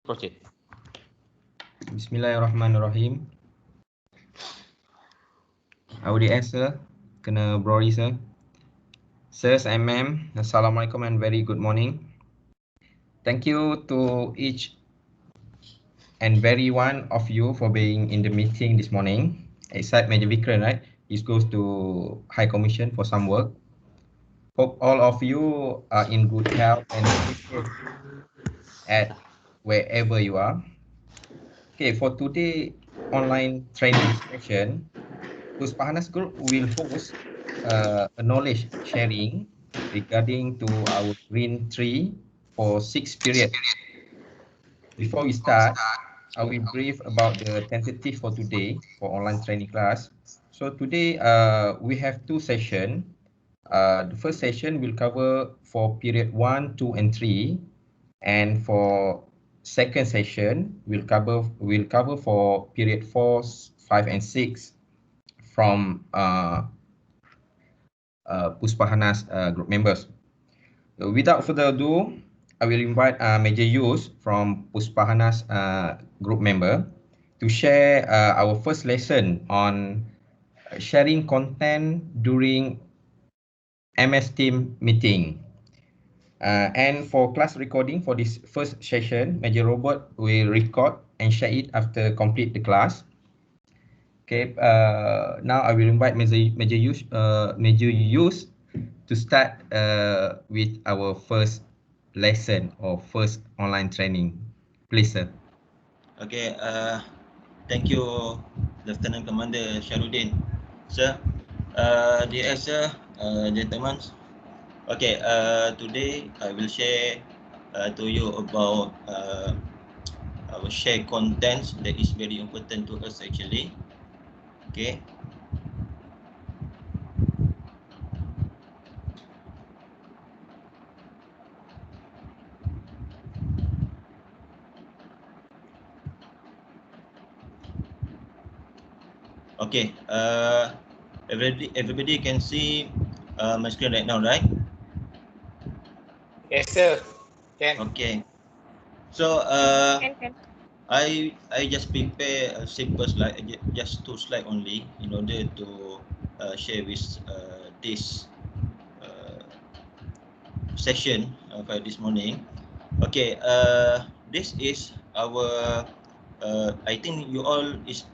Proceed. Bismillahirrahmanirrahim. Audience sir, kena brori sir. Sirs and ma'am, Assalamualaikum and very good morning. Thank you to each and very one of you for being in the meeting this morning. Except Major Vikram, right? He goes to High Commission for some work. Hope all of you are in good health and safe at wherever you are. Okay, for today online training session, Puspahanas Group will host a knowledge sharing regarding to our green tree for 6 period. Before we start, I will brief about the tentative for today for online training class. So today we have 2 sessions. The first session will cover for period 1, 2 and 3, and for second session will cover for period 4, 5 and 6 from Puspahanas group members. Without further ado, I will invite Major Yus from Puspahanas group member to share our first lesson on sharing content during MS Team meeting. And for class recording for this first session, Major Robert will record and share it after complete the class. Okay, now I will invite Major Yus to start with our first lesson or first online training. Please, sir. Okay, thank you, Lieutenant Commander Shahrudin. Sir, dear sir, gentlemen. Okay, today I will share to you about our share contents that is very important to us actually. Okay. Okay, everybody can see my screen right now, right? Yes, sir. Can. Okay. So I just prepare a simple slide, just 2 slides only, in order to share with this session for this morning. Okay, this is our. I think you all is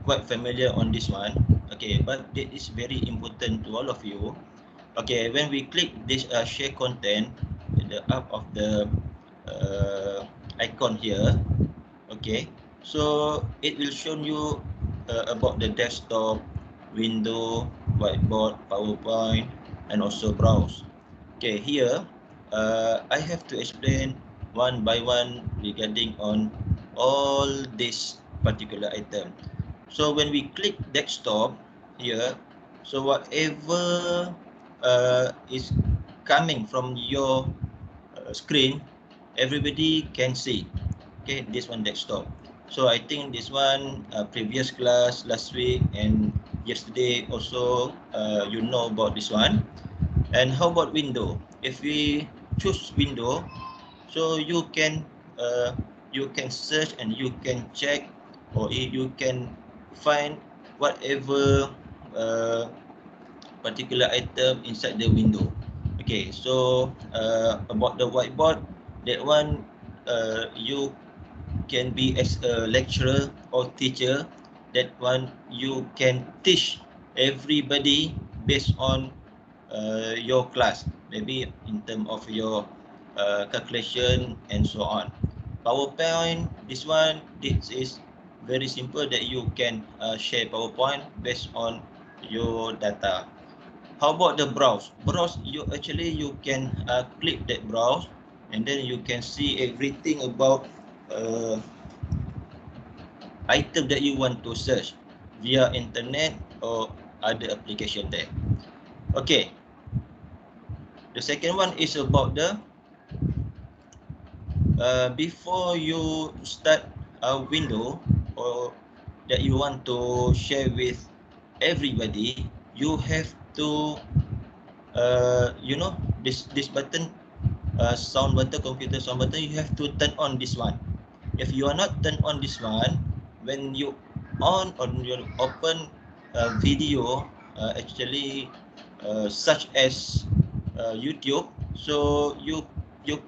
quite familiar on this one. Okay, but it is very important to all of you. Okay, when we click this share content, the up of the icon here. Okay, so it will show you about the desktop, window, whiteboard, PowerPoint, and also browse. Okay, here I have to explain one by one regarding on all this particular item. So when we click desktop here, so whatever is coming from your screen, everybody can see. Okay, this one desktop. So I think this one previous class last week and yesterday also you know about this one. And how about window? If we choose window, so you can search and you can check, or you can find whatever particular item inside the window. Okay, so about the whiteboard, that one you can be as a lecturer or teacher. That one you can teach everybody based on your class, maybe in terms of your calculation and so on. PowerPoint, this is very simple that you can share PowerPoint based on your data. How about the browse? Browse, you can click that browse, and then you can see everything about item that you want to search via internet or other application there. Okay. The second one is about the before you start a window or that you want to share with everybody, you have to this button sound button, computer sound button, you have to turn on this one. If you are not turn on this one, when you on or you open video, actually such as YouTube, so you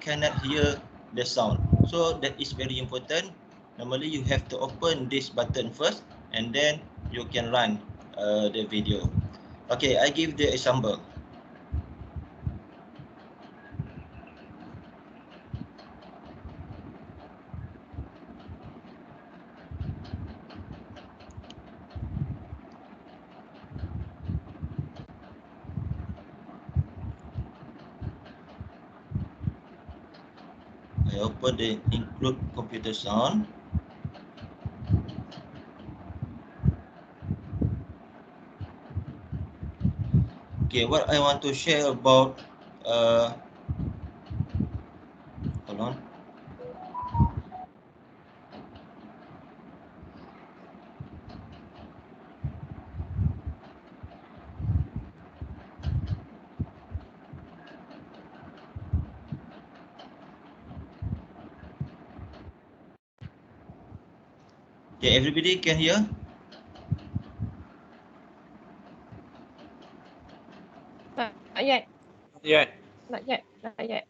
cannot hear the sound. So that is very important. Normally you have to open this button first, and then you can run the video. Okay, I give the example. I open the include computer sound. Okay, what I want to share about hold on. Okay, everybody can hear? Not yet. Yeah. Not yet. Not yet.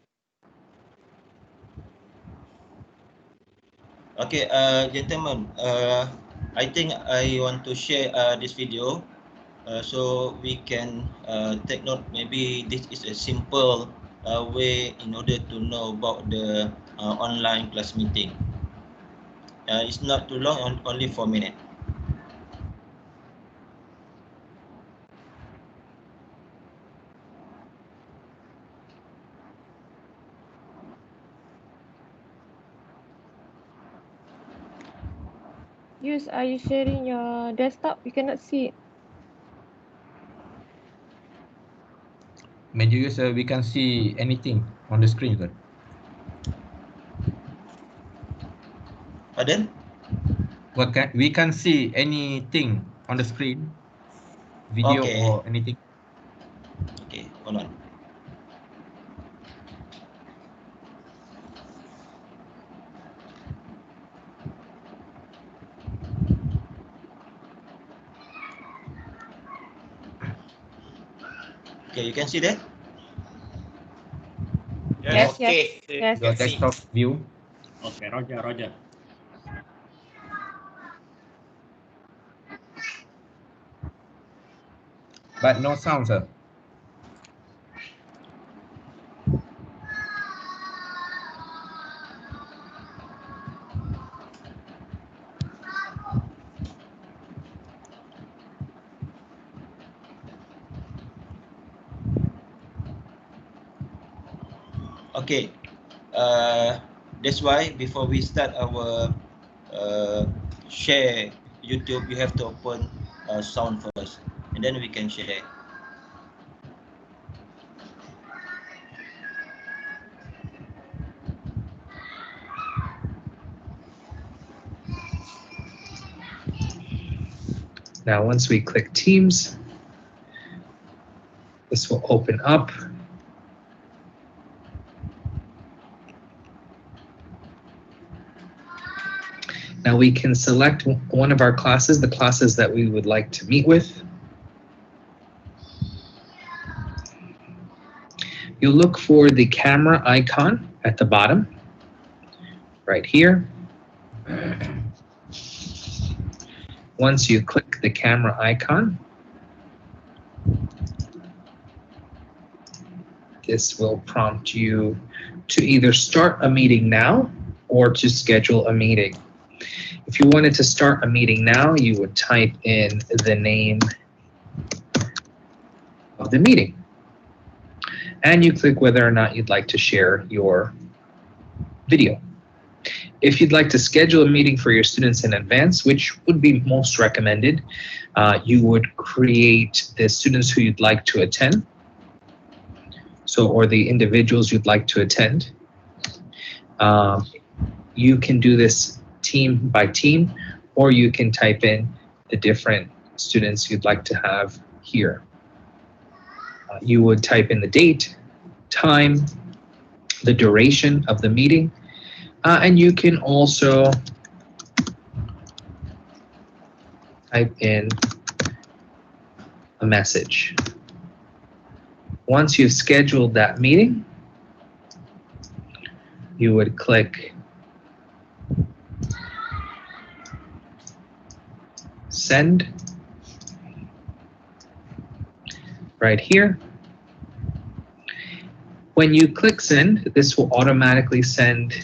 Okay, gentlemen, I think I want to share this video so we can take note. Maybe this is a simple way in order to know about the online class meeting. It's not too long, only 4 minutes. Are you sharing your desktop? You cannot see it. Menu user, we can see anything on the screen, sir. Pardon? We can see anything on the screen, video Okay. or anything. Okay, hold on. Okay, you can see that? Yes, Okay. yes. Your Can see. desktop view. Okay, Roger. But no sound, sir. Okay. That's why before we start our share YouTube, you have to open sound first, and then we can share. Now, once we click Teams, this will open up. Now we can select one of our classes, the classes that we would like to meet with. You look for the camera icon at the bottom, right here. Once you click the camera icon, this will prompt you to either start a meeting now or to schedule a meeting. If you wanted to start a meeting now, you would type in the name of the meeting. And you click whether or not you'd like to share your video. If you'd like to schedule a meeting for your students in advance, which would be most recommended, you would create the students who you'd like to attend, or the individuals you'd like to attend. You can do this team by team, or you can type in the different students you'd like to have here. You would type in the date, time, the duration of the meeting, and you can also type in a message. Once you've scheduled that meeting, you would click send right here. When you click send, this will automatically send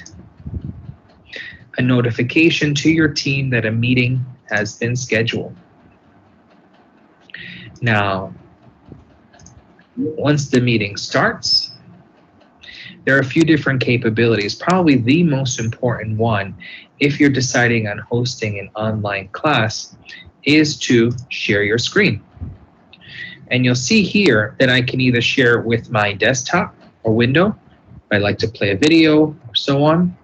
a notification to your team that a meeting has been scheduled. Now, once the meeting starts, there are a few different capabilities. Probably the most important one, if you're deciding on hosting an online class, is to share your screen. And you'll see here that I can either share with my desktop or window, if I like to play a video or so on.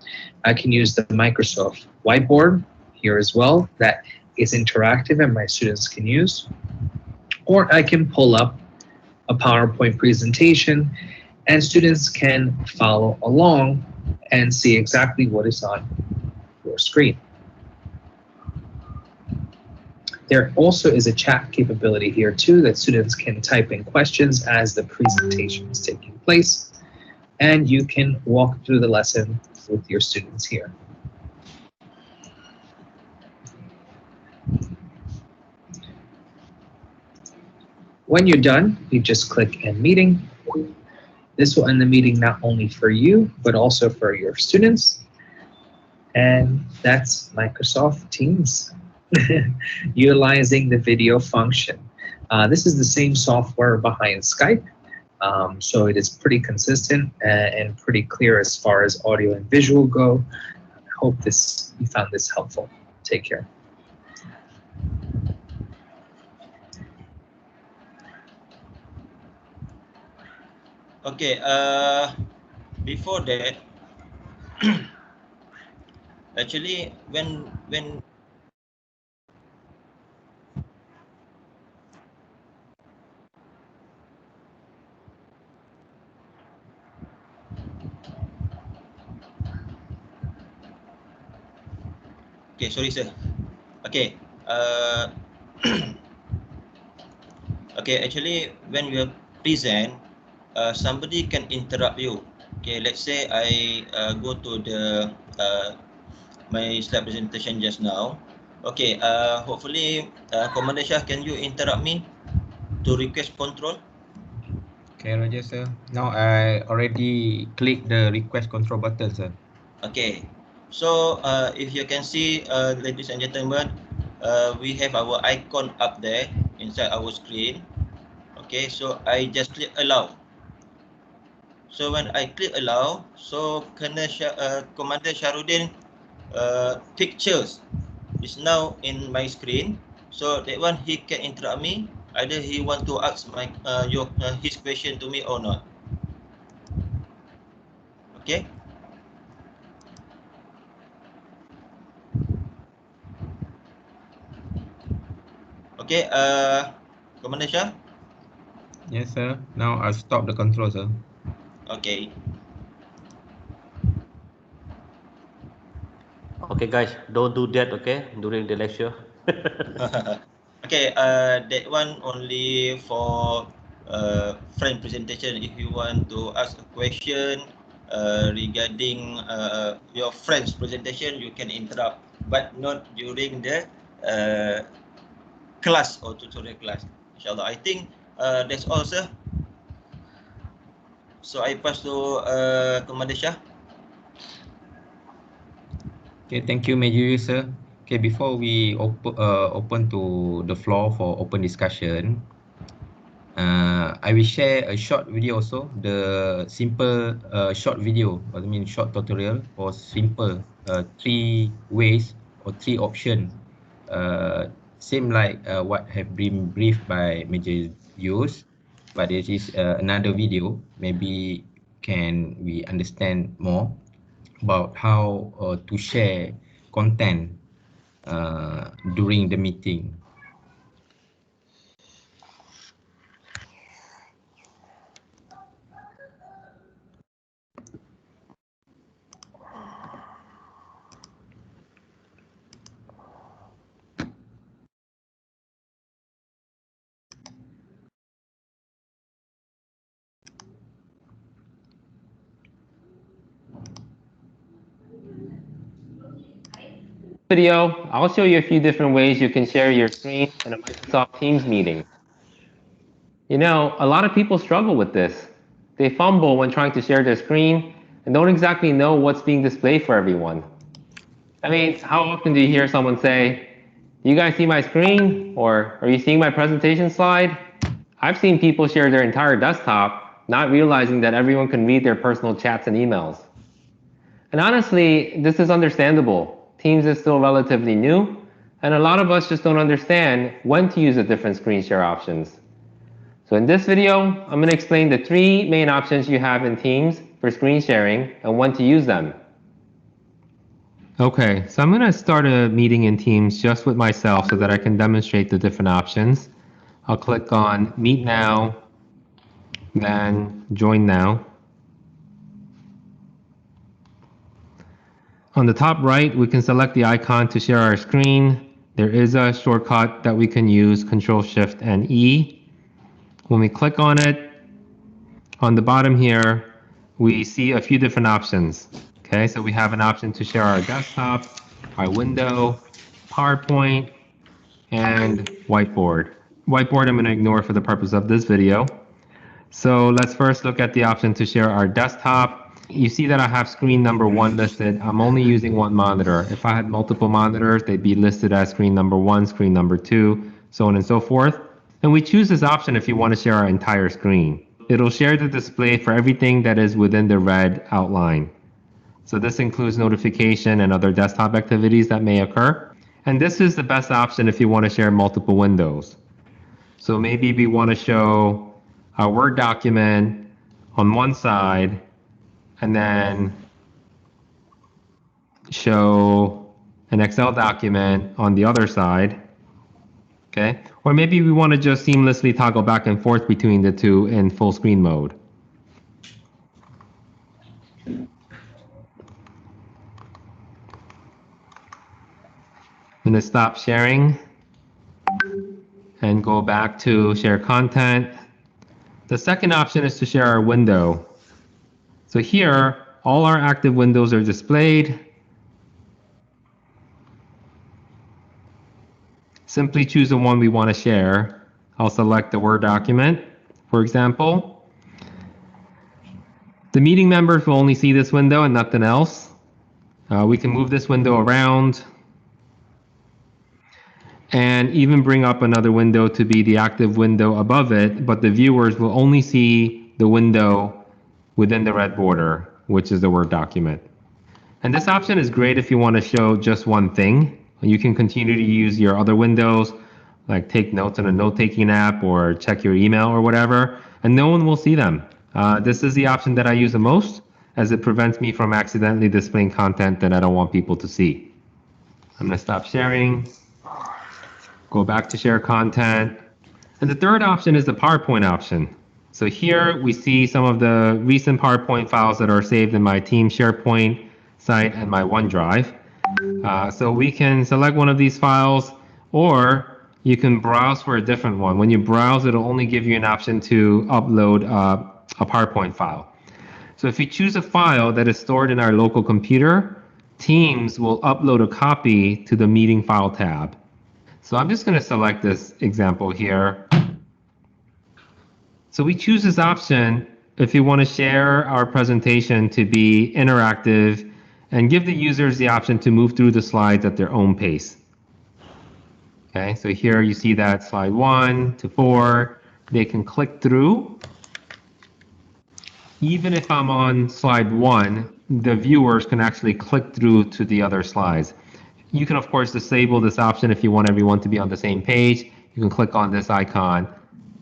I can use the Microsoft Whiteboard here as well, that is interactive and my students can use. Or I can pull up a PowerPoint presentation and students can follow along and see exactly what is on your screen. There also is a chat capability here too, that students can type in questions as the presentation is taking place, and you can walk through the lesson with your students here. When you're done, you just click End Meeting. This will end the meeting not only for you, but also for your students. And that's Microsoft Teams, utilizing the video function. This is the same software behind Skype, so it is pretty consistent and pretty clear as far as audio and visual go. I hope you found this helpful. Take care. Okay, before that, actually, when okay, sorry sir. Okay, okay, actually, when you present, somebody can interrupt you. Okay, let's say I go to the my slide presentation just now. Okay, hopefully, Commander Shah, can you interrupt me to request control? Okay, Roger, sir. Now I already clicked the request control button, sir. Okay, so if you can see, ladies and gentlemen, we have our icon up there inside our screen. Okay, so I just click allow. So when I click allow, so Commander Shahrudin pictures is now in my screen. So that one he can interrupt me. Either he want to ask his question to me or not. Okay. Okay. Commander Shah. Yes, sir. Now I'll stop the control, sir. Okay. Okay, guys, don't do that, okay, during the lecture. Okay, that one only for friend presentation. If you want to ask a question regarding your friend's presentation, you can interrupt, but not during the class or tutorial class. Inshallah, I think that's all, sir. So I pass to Commander Shah. Okay, thank you, Major, sir. Okay, before we open to the floor for open discussion, I will share a short video also, the simple short video, I mean short tutorial for simple 3 ways or 3 options, same like what have been briefed by Major Yus, but there is another video, maybe can we understand more about how to share content during the meeting. Video, I'll show you a few different ways you can share your screen in a Microsoft Teams meeting. You know, a lot of people struggle with this. They fumble when trying to share their screen and don't exactly know what's being displayed for everyone. I mean, how often do you hear someone say, "You guys see my screen?" Or, "Are you seeing my presentation slide?" I've seen people share their entire desktop, not realizing that everyone can read their personal chats and emails. And honestly, this is understandable. Teams is still relatively new, and a lot of us just don't understand when to use the different screen share options. So in this video, I'm going to explain the 3 main options you have in Teams for screen sharing and when to use them. Okay, so I'm going to start a meeting in Teams just with myself so that I can demonstrate the different options. I'll click on Meet Now, then Join Now. On the top right, we can select the icon to share our screen. There is a shortcut that we can use, Control Shift and E. When we click on it, on the bottom here, we see a few different options. Okay, so we have an option to share our desktop, our window, PowerPoint, and whiteboard. Whiteboard I'm going to ignore for the purpose of this video. So let's first look at the option to share our desktop. You see that I have screen number 1 listed. I'm only using one monitor. If I had multiple monitors, they'd be listed as screen number 1, screen number 2, so on and so forth. And we choose this option if you want to share our entire screen. It'll share the display for everything that is within the red outline. So this includes notification and other desktop activities that may occur. And this is the best option if you want to share multiple windows. So maybe we want to show a Word document on one side and then show an Excel document on the other side. Okay, or maybe we want to just seamlessly toggle back and forth between the two in full screen mode. I'm going to stop sharing and go back to share content. The second option is to share our window. So here, all our active windows are displayed. Simply choose the one we want to share. I'll select the Word document, for example. The meeting members will only see this window and nothing else. We can move this window around and even bring up another window to be the active window above it, but the viewers will only see the window within the red border, which is the Word document. And this option is great if you want to show just one thing. You can continue to use your other windows, like take notes on a note-taking app or check your email or whatever, and no one will see them. This is the option that I use the most, as it prevents me from accidentally displaying content that I don't want people to see. I'm going to stop sharing, go back to share content. And the third option is the PowerPoint option. So here we see some of the recent PowerPoint files that are saved in my Team SharePoint site and my OneDrive. So we can select one of these files, or you can browse for a different one. When you browse, it'll only give you an option to upload a PowerPoint file. So if you choose a file that is stored in our local computer, Teams will upload a copy to the Meeting File tab. So I'm just going to select this example here. So we choose this option if you want to share our presentation to be interactive and give the users the option to move through the slides at their own pace. Okay, so here you see that slide 1 to 4, they can click through. Even if I'm on slide 1, the viewers can actually click through to the other slides. You can of course disable this option if you want everyone to be on the same page. You can click on this icon,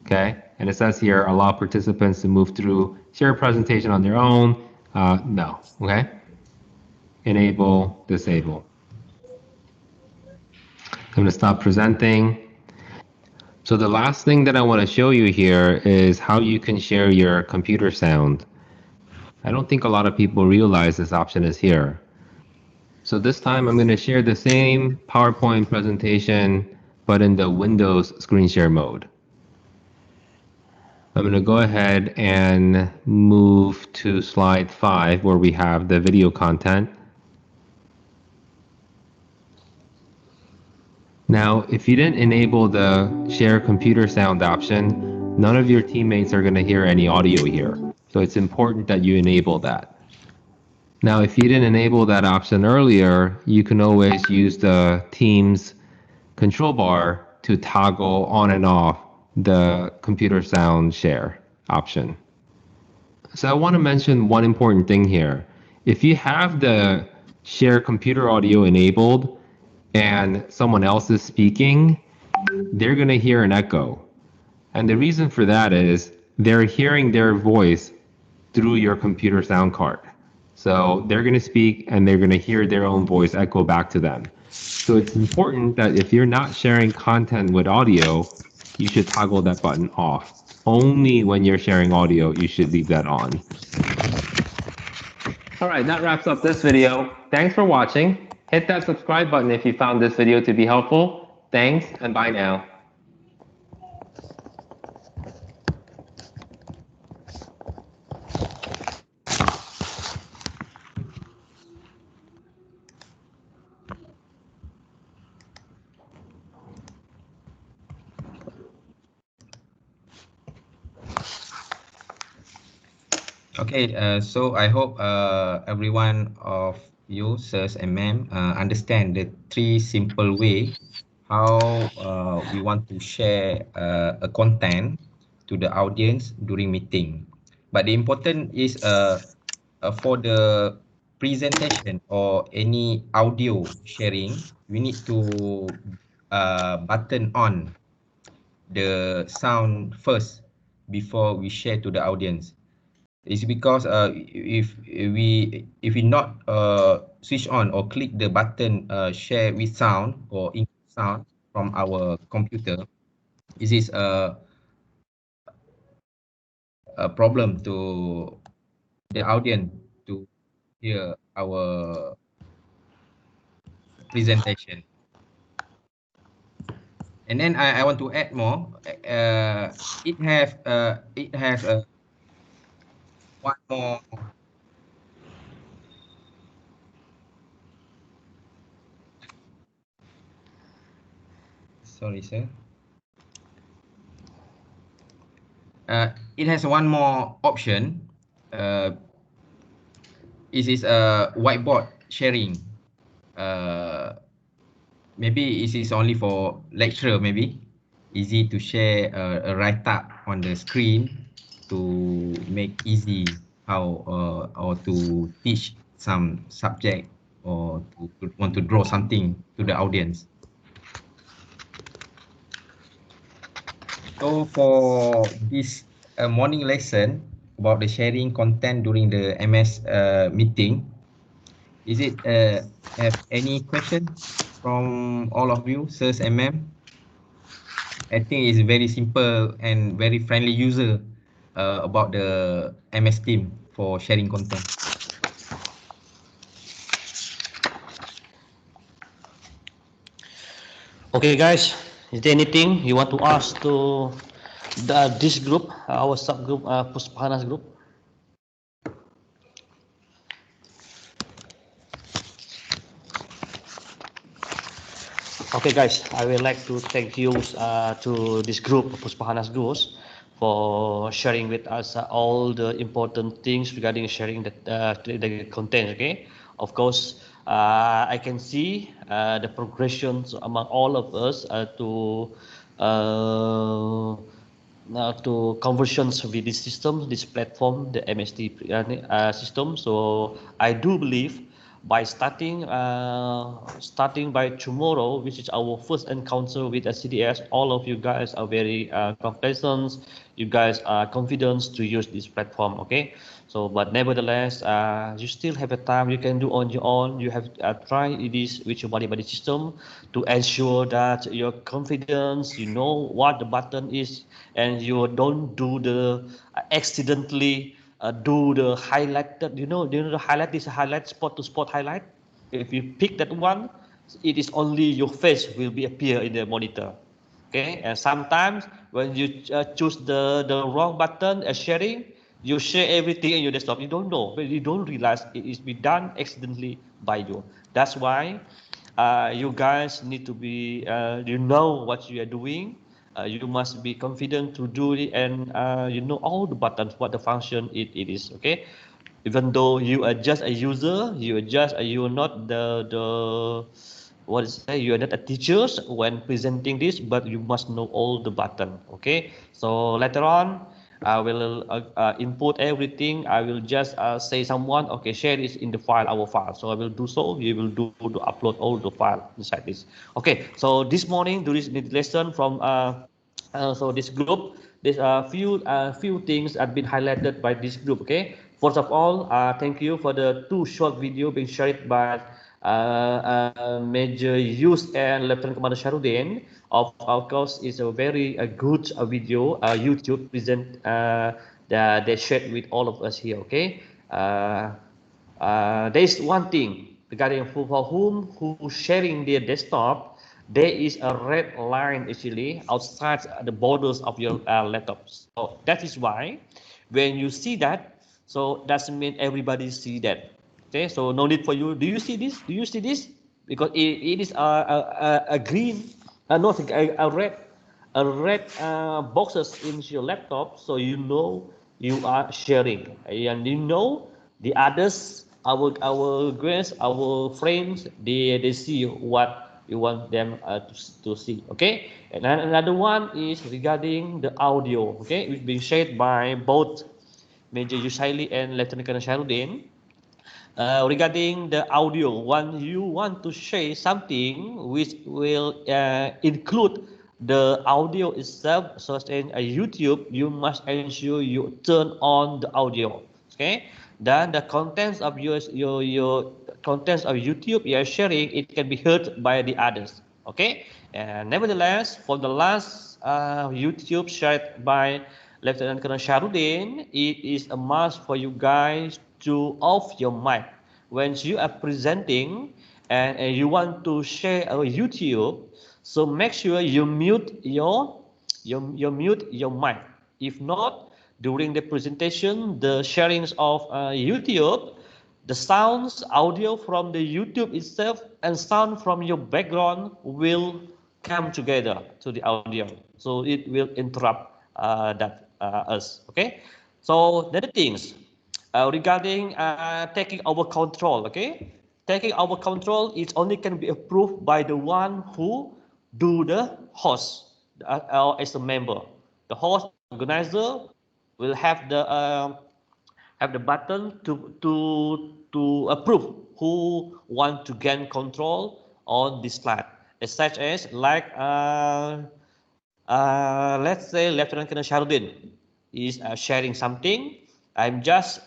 okay? And it says here, allow participants to move through, share a presentation on their own. No, okay? Enable, disable. I'm going to stop presenting. So the last thing that I want to show you here is how you can share your computer sound. I don't think a lot of people realize this option is here. So this time I'm going to share the same PowerPoint presentation, but in the Windows screen share mode. I'm going to go ahead and move to slide 5 where we have the video content. Now, if you didn't enable the share computer sound option, none of your teammates are going to hear any audio here. So it's important that you enable that. Now, if you didn't enable that option earlier, you can always use the Teams control bar to toggle on and off the computer sound share option. So I want to mention one important thing here. If you have the share computer audio enabled and someone else is speaking, they're going to hear an echo. And the reason for that is they're hearing their voice through your computer sound card. So they're going to speak and they're going to hear their own voice echo back to them. So it's important that if you're not sharing content with audio, you should toggle that button off. Only when you're sharing audio, you should leave that on. All right, that wraps up this video. Thanks for watching. Hit that subscribe button if you found this video to be helpful. Thanks, and bye now. Okay, so I hope everyone of you, sirs and ma'am, understand the three simple way how we want to share a content to the audience during meeting. But the important is for the presentation or any audio sharing, we need to button on the sound first before we share to the audience. It's because if we not switch on or click the button share with sound or include sound from our computer, this is a problem to the audience to hear our presentation. And then I want to add more. It has one more. Sorry, sir. It has one more option. It is a whiteboard sharing. Maybe it is only for lecturer. Maybe easy to share a write up on the screen to make easy how or to teach some subject or to want to draw something to the audience. So for this morning lesson about the sharing content during the MS meeting, is it have any question from all of you, sirs and ma'am? I think it's very simple and very friendly user about the MS Team for sharing content. Okay, guys, is there anything you want to ask to this group, our subgroup, Puspahanas group? Okay, guys, I would like to thank you to this group, Puspahanas groups, for sharing with us all the important things regarding sharing the content. Okay, of course, I can see the progressions among all of us to conversions with this system, this platform, the MST system. So I do believe by starting by tomorrow, which is our first encounter with a CDS, all of you guys are very complacent. You guys are confident to use this platform. Okay, so but nevertheless, you still have a time you can do on your own. You have try this with your body system to ensure that your confidence, you know what the button is, and you don't do the accidentally do the highlighted, you know the highlight is a highlight spot to spot highlight. If you pick that one, it is only your face will be appear in the monitor. Okay, and sometimes when you choose the wrong button as sharing, you share everything in your desktop. You don't know, but you don't realize it is be done accidentally by you. That's why You guys need to be, you know what you are doing. You must be confident to do it, and you know all the buttons, what the function it is. Okay, even though you are just a user, you are not the what is say, you are not a teacher when presenting this, but you must know all the button. Okay, so later on I will input everything. I will just say someone, okay, share this in the file, our file. So I will do so. You will do to upload all the file inside this. Okay, so this morning there is the lesson from so this group. There's a few things that have been highlighted by this group. Okay, first of all, thank you for the two short video being shared by Major Yus and Lieutenant Commander Sharudin. Of course, it's a very good video YouTube present that they shared with all of us here. Okay, there is one thing regarding for whom who sharing their desktop. There is a red line actually outside the borders of your laptop. So that is why when you see that, so doesn't mean everybody see that. Okay, so no need for you. Do you see this? Do you see this? Because it is a green, not a red boxes in your laptop, so you know you are sharing, and you know the others, our guests, our friends, they see what you want them to see. Okay, and then another one is regarding the audio. Okay, it's being shared by both Major Yusaili and Lieutenant Colonel Sharudin. Regarding the audio, when you want to share something which will include the audio itself, such as a YouTube, you must ensure you turn on the audio. Okay, then the contents of your contents of YouTube you are sharing, it can be heard by the others. Okay, and nevertheless, for the last YouTube shared by Lieutenant Colonel Sharudin, it is a must for you guys to off your mic when you are presenting, and you want to share a YouTube. So make sure you mute your mic. If not, during the presentation, the sharings of YouTube, the sounds, audio from the YouTube itself and sound from your background will come together to the audio. So it will interrupt that us. Okay. So the other things regarding taking over control. Okay, taking over control is only can be approved by the one who do the host as a member. The host organizer will have the button to approve who want to gain control on this slide, such as like let's say Lieutenant Colonel Sharudin is sharing something. I'm just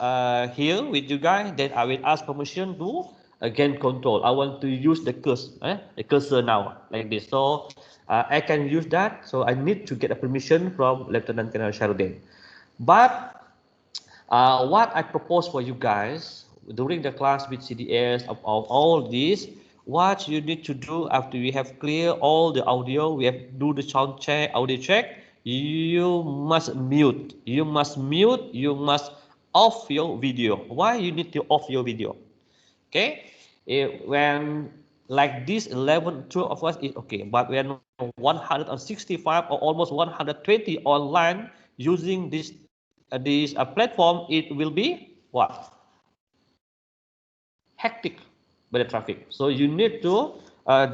here with you guys. Then I will ask permission to gain control. I want to use the cursor now, like this. So I can use that. So I need to get a permission from Lieutenant Colonel Sharudin. But what I propose for you guys during the class with CDS of all this, what you need to do after we have clear all the audio, we have do the sound check, audio check, you must mute. You must mute, you must off your video. Why you need to off your video? Okay, when like this 11, 12 of us is okay, but when 165 or almost 120 online using this platform, it will be what? Hectic by the traffic. So you need to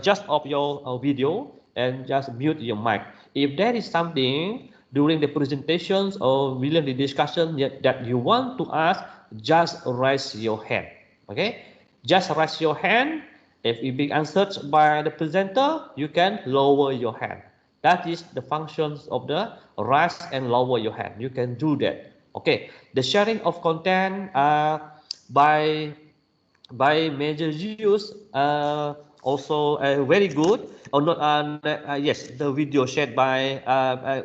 just off your video and just mute your mic. If there is something during the presentations or during the discussion that you want to ask, just raise your hand. Okay, just raise your hand. If it be answered by the presenter, you can lower your hand. That is the functions of the raise and lower your hand. You can do that. Okay, the sharing of content by major use also very good or not yes, the video shared by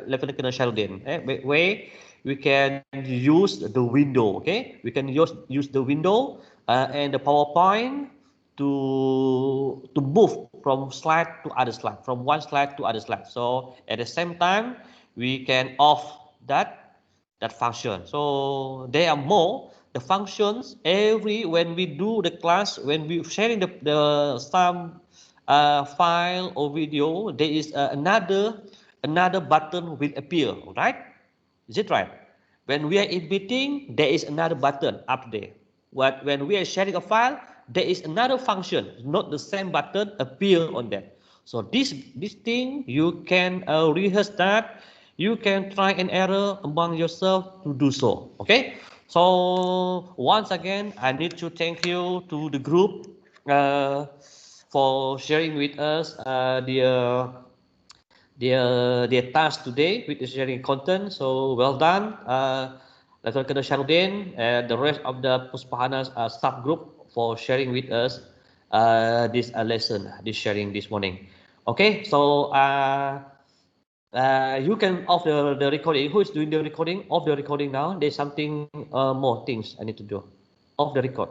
Lieutenant Colonel Sheldon where we can use the window. Okay, we can use the window and the PowerPoint to move from slide to other slide, from one slide to other slide. So at the same time we can off that function. So there are more the functions every when we do the class, when we sharing the some file or video, there is another button will appear, right? Is it right? When we are in meeting, there is another button up there. When we are sharing a file, there is another function, not the same button appear on that. So this thing you can rehearse that. You can try and error among yourself to do so. Okay. So once again, I need to thank you to the group for sharing with us their task today with the sharing content. So well done, Dr. Kedar Sharudin and the rest of the Puspahana staff group for sharing with us this lesson, this sharing this morning. Okay, so you can off the recording. Who is doing the recording? Off the recording now. There's something more things I need to do. Off the record.